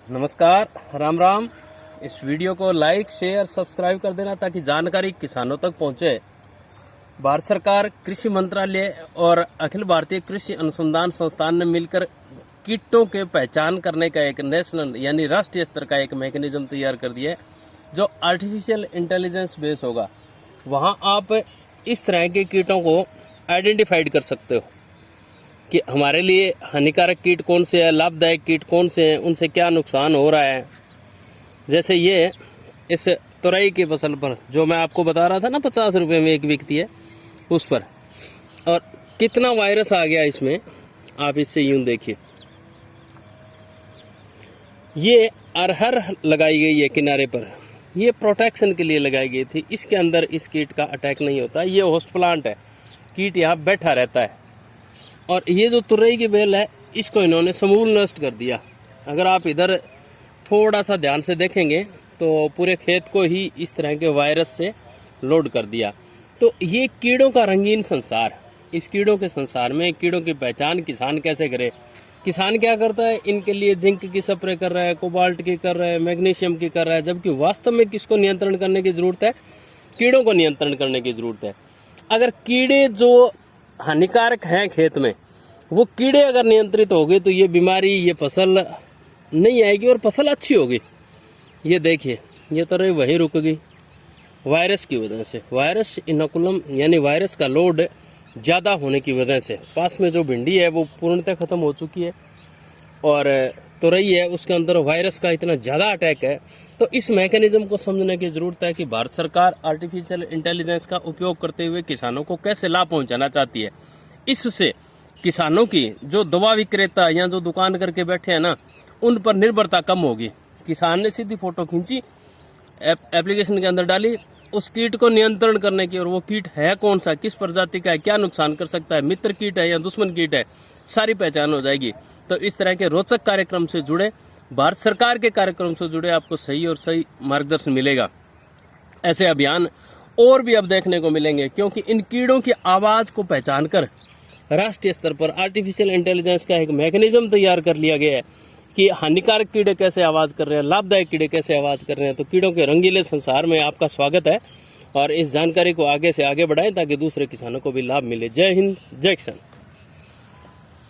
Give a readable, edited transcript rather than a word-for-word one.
नमस्कार, राम राम। इस वीडियो को लाइक, शेयर, सब्सक्राइब कर देना ताकि जानकारी किसानों तक पहुंचे। भारत सरकार, कृषि मंत्रालय और अखिल भारतीय कृषि अनुसंधान संस्थान ने मिलकर कीटों के पहचान करने का एक नेशनल यानी राष्ट्रीय स्तर का एक मैकेनिज्म तैयार कर दिया है, जो आर्टिफिशियल इंटेलिजेंस बेस होगा। वहां आप इस तरह के कीटों को आइडेंटिफाइड कर सकते हो कि हमारे लिए हानिकारक कीट कौन से हैं, लाभदायक कीट कौन से हैं, उनसे क्या नुकसान हो रहा है। जैसे ये इस तुरई की फसल पर जो मैं आपको बता रहा था ना, 50 रुपये में एक बिकती है, उस पर और कितना वायरस आ गया इसमें, आप इससे यूं देखिए। ये अरहर लगाई गई है किनारे पर, ये प्रोटेक्शन के लिए लगाई गई थी। इसके अंदर इस कीट का अटैक नहीं होता। ये होस्ट प्लांट है, कीट यहाँ बैठा रहता है। और ये जो तुरई की बेल है, इसको इन्होंने समूल नष्ट कर दिया। अगर आप इधर थोड़ा सा ध्यान से देखेंगे तो पूरे खेत को ही इस तरह के वायरस से लोड कर दिया। तो ये कीड़ों का रंगीन संसार, इस कीड़ों के संसार में कीड़ों की पहचान किसान कैसे करे। किसान क्या करता है, इनके लिए जिंक की स्प्रे कर रहा है, कोबाल्ट की कर रहा है, मैग्नीशियम की कर रहा है, जबकि वास्तव में किसको नियंत्रण करने की जरूरत है, कीड़ों को नियंत्रण करने की जरूरत है। अगर कीड़े जो हानिकारक हैं खेत में, वो कीड़े अगर नियंत्रित हो गए तो ये बीमारी, ये फसल नहीं आएगी और फसल अच्छी होगी। ये देखिए, ये तो वहीं रुक गई वायरस की वजह से। वायरस इनोकुलम यानी वायरस का लोड ज़्यादा होने की वजह से पास में जो भिंडी है वो पूर्णतः खत्म हो चुकी है, और तुरई है उसके अंदर वायरस का इतना ज़्यादा अटैक है। तो इस मैकेनिज्म को समझने की जरूरत है कि भारत सरकार आर्टिफिशियल इंटेलिजेंस का उपयोग करते हुए किसानों को कैसे लाभ पहुंचाना चाहती है। इससे किसानों की जो दवा विक्रेता या जो दुकान करके बैठे हैं ना, उन पर निर्भरता कम होगी। किसान ने सीधी फोटो खींची, एप्लीकेशन के अंदर डाली, उस कीट को नियंत्रण करने की, और वो कीट है कौन सा, किस प्रजाति का है, क्या नुकसान कर सकता है, मित्र कीट है या दुश्मन कीट है, सारी पहचान हो जाएगी। तो इस तरह के रोचक कार्यक्रम से जुड़े, भारत सरकार के कार्यक्रम से जुड़े आपको सही और सही मार्गदर्शन मिलेगा। ऐसे अभियान और भी अब देखने को मिलेंगे, क्योंकि इन कीड़ों की आवाज को पहचान कर राष्ट्रीय स्तर पर आर्टिफिशियल इंटेलिजेंस का एक मैकेनिज्म तैयार कर लिया गया है कि हानिकारक कीड़े कैसे आवाज कर रहे हैं, लाभदायक कीड़े कैसे आवाज कर रहे हैं। तो कीड़ों के रंगीले संसार में आपका स्वागत है, और इस जानकारी को आगे से आगे बढ़ाएं ताकि दूसरे किसानों को भी लाभ मिले। जय हिंद, जय किसान।